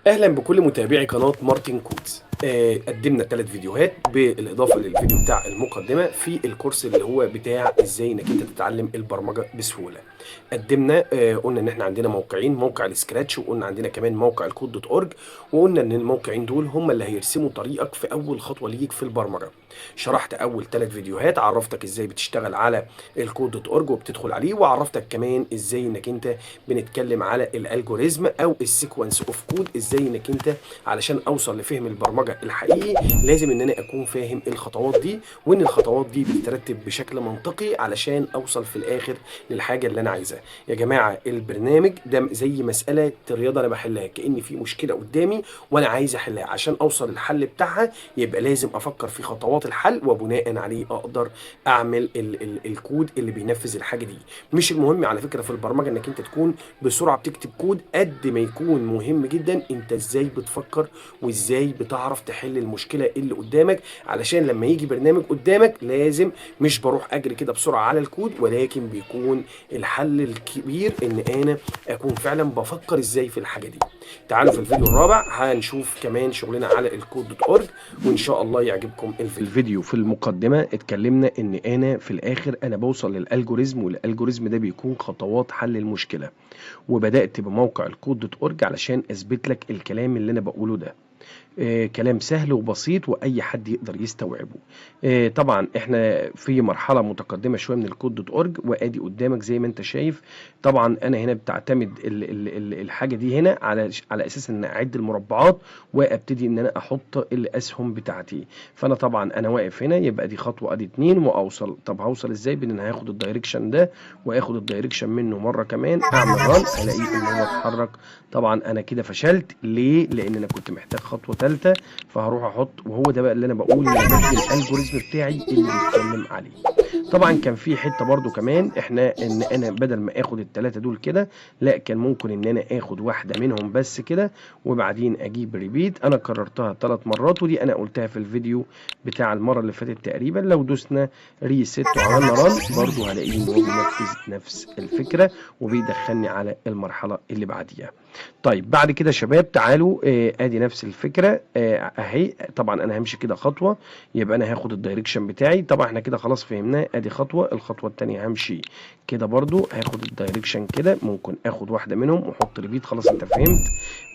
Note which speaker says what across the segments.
Speaker 1: اهلا بكل متابعي قناه مارتن كودز. قدمنا 3 فيديوهات بالاضافه للفيديو بتاع المقدمه في الكورس اللي هو بتاع ازاي انك انت تتعلم البرمجه بسهوله. قدمنا قلنا ان احنا عندنا موقعين، موقع السكراتش وقلنا عندنا كمان موقع الكود دوت اورج، وقلنا ان الموقعين دول هم اللي هيرسموا طريقك في اول خطوه ليك في البرمجه. شرحت اول 3 فيديوهات، عرفتك ازاي بتشتغل على الكود دوت اورج وبتدخل عليه، وعرفتك كمان ازاي انك انت بنتكلم على الالجوريزم او السيكونس اوف كود، ازاي انك انت علشان اوصل لفهم البرمجه الحقيقي لازم ان انا اكون فاهم الخطوات دي، وان الخطوات دي بتترتب بشكل منطقي علشان اوصل في الاخر للحاجه اللي انا عايزها. يا جماعه البرنامج ده زي مساله رياضه انا بحلها، كأن في مشكله قدامي وانا عايز احلها، عشان اوصل للحل بتاعها يبقى لازم افكر في خطوات الحل وبناء عليه اقدر اعمل ال الكود اللي بينفذ الحاجه دي. مش المهم على فكره في البرمجه انك انت تكون بسرعه بتكتب كود، قد ما يكون مهم جدا انت ازاي بتفكر وازاي بتعرف تحل المشكله اللي قدامك، علشان لما يجي برنامج قدامك لازم مش بروح اجري كده بسرعه على الكود، ولكن بيكون الحل الكبير ان انا اكون فعلا بفكر ازاي في الحاجه دي. تعالوا في الفيديو الرابع هنشوف كمان شغلنا على الكود دوت اورج، وان شاء الله يعجبكم الفيديو. في المقدمه اتكلمنا ان انا في الاخر انا بوصل للالجوريزم، والالجوريزم ده بيكون خطوات حل المشكله، وبدات بموقع الكود دوت اورج علشان اثبت لك الكلام اللي انا بقوله ده. كلام سهل وبسيط واي حد يقدر يستوعبه. طبعا احنا في مرحله متقدمه شويه من الكود دوت اورج، وادي قدامك زي ما انت شايف. طبعا انا هنا بتعتمد الحاجه دي هنا على اساس ان اعد المربعات وابتدي ان انا احط الاسهم بتاعتي. فانا طبعا انا واقف هنا، يبقى دي خطوه ادي 2 واوصل. طب هوصل ازاي؟ بان انا هاخد الدايركشن ده واخد الدايركشن منه مره كمان، اعمل ران الاقيه ان هو اتحرك. طبعا انا كده فشلت ليه؟ لان انا كنت محتاج خطوه ثالثه، فهروح احط، وهو ده بقى اللي انا بقول ان انا بدي الالجوريزم بتاعي اللي بيتكلم عليه. طبعا كان في حته برضو كمان احنا ان انا بدل ما اخد الثلاثه دول كده، لا كان ممكن ان انا اخد واحده منهم بس كده وبعدين اجيب ريبيت. انا كررتها 3 مرات، ودي انا قلتها في الفيديو بتاع المره اللي فاتت تقريبا. لو دوسنا ريست وعملنا ران برضو هلاقيه ان هو بينفذ نفس الفكره وبيدخلني على المرحله اللي بعديها. طيب بعد كده يا شباب تعالوا ادي نفس الفكره اهي. طبعا انا همشي كده خطوه، يبقى انا هاخد الدايركشن بتاعي. طبعا احنا كده خلاص فهمناه، ادي خطوه. الخطوه الثانيه همشي كده برضو، هاخد الدايركشن كده، ممكن اخد واحده منهم واحط ريبيت. خلاص انت فهمت.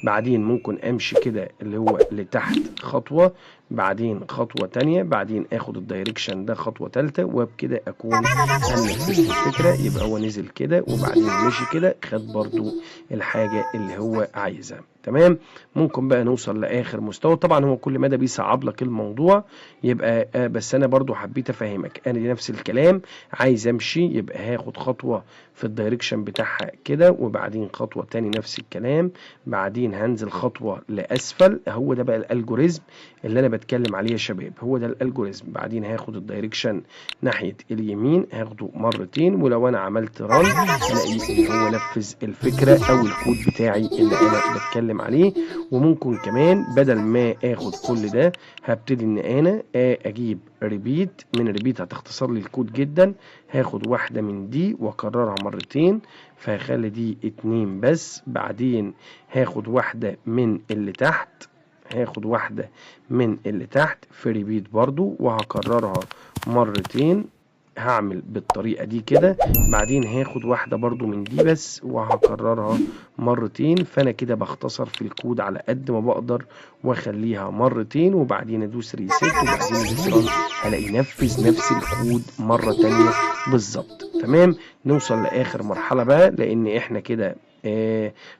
Speaker 1: بعدين ممكن امشي كده اللي هو لتحت خطوه، بعدين خطوه ثانيه، بعدين اخد الدايركشن ده خطوه ثالثه، وبكده اكون انا نفذت الفكره. يبقى هو نزل كده وبعدين مشي كده، خد برضو الحاجه اللي هو عايزها. تمام. ممكن بقى نوصل لاخر مستوى. طبعا هو كل مدى بيصعب لك الموضوع، يبقى بس انا برضو حبيت افهمك. انا دي نفس الكلام، عايز امشي يبقى هاخد خطوه في الدايركشن بتاعها كده، وبعدين خطوه تاني نفس الكلام، بعدين هنزل خطوه لاسفل. هو ده بقى الالجوريزم اللي انا بتكلم عليه يا شباب، هو ده الالجوريزم. بعدين هاخد الدايركشن ناحيه اليمين، هاخده مرتين، ولو انا عملت ران هلاقيه ان هو نفذ الفكره او الكود بتاعي اللي انا بتكلم عليه. وممكن كمان بدل ما اخد كل ده هبتدي ان انا اجيب ريبيت. من ريبيت هتختصر لي الكود جدا. هاخد واحده من دي واكررها مرتين، فهخلي دي 2 بس. بعدين هاخد واحده من اللي تحت، هاخد واحدة من اللي تحت في ريبيت برضو وهكررها مرتين. هعمل بالطريقة دي كده. بعدين هاخد واحدة برضو من دي بس وهكررها مرتين. فانا كده بختصر في الكود على قد ما بقدر واخليها مرتين، وبعدين ادوس ريست وبعدين ادوس ران هلاقي نفذ نفس الكود مرة تانية بالظبط. تمام. نوصل لاخر مرحلة بقى، لان احنا كده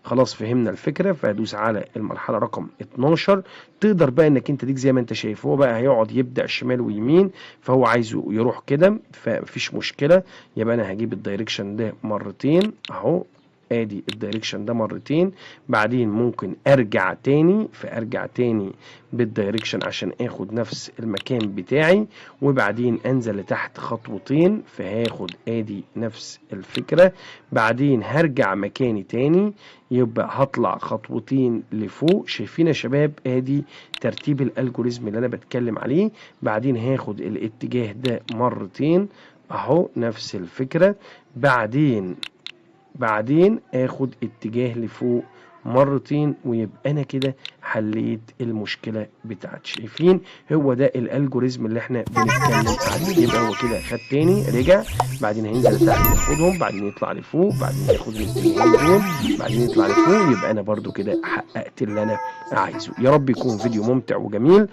Speaker 1: خلاص فهمنا الفكرة. فهدوس على المرحلة رقم 12. تقدر بقى انك انت ديك زي ما انت شايف، هو بقى هيقعد يبدأ شمال ويمين، فهو عايزه يروح كده فمفيش مشكلة. يبقى انا هجيب الدايركشن ده مرتين اهو، ادي الدايركشن ده مرتين. بعدين ممكن ارجع تاني، فارجع تاني بالدايركشن عشان اخد نفس المكان بتاعي، وبعدين انزل لتحت خطوتين فهاخد ادي نفس الفكرة. بعدين هرجع مكاني تاني، يبقى هطلع خطوتين لفوق. شايفين يا شباب ادي ترتيب الالجوريزم اللي انا بتكلم عليه. بعدين هاخد الاتجاه ده مرتين اهو نفس الفكرة. بعدين اخد اتجاه لفوق مرتين، ويبقى انا كده حليت المشكله بتاعتي. شايفين هو ده الالجوريزم اللي احنا بنتكلم عليه. يبقى هو كده خد تاني، رجع، بعدين هينزل لتحت ياخدهم، بعدين يطلع لفوق، بعدين ياخد الاتنين دول، بعدين يطلع لفوق. يبقى انا برضو كده حققت اللي انا عايزه. يا رب يكون فيديو ممتع وجميل.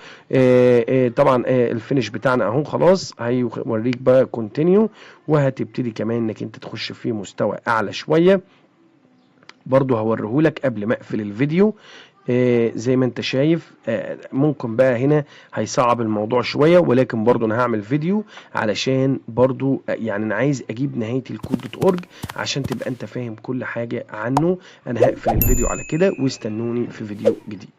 Speaker 1: طبعا الفينش بتاعنا اهو خلاص، هيوريك بقى كونتينيو، وهتبتدي كمان انك انت تخش في مستوى اعلى شويه. برضو هوريهولك قبل ما اقفل الفيديو. زي ما انت شايف ممكن بقى هنا هيصعب الموضوع شوية، ولكن برضو انا هعمل فيديو علشان برضو يعني انا عايز اجيب نهاية الكود دوت اورج عشان تبقى انت فاهم كل حاجة عنه. انا هقفل الفيديو على كده، واستنوني في فيديو جديد.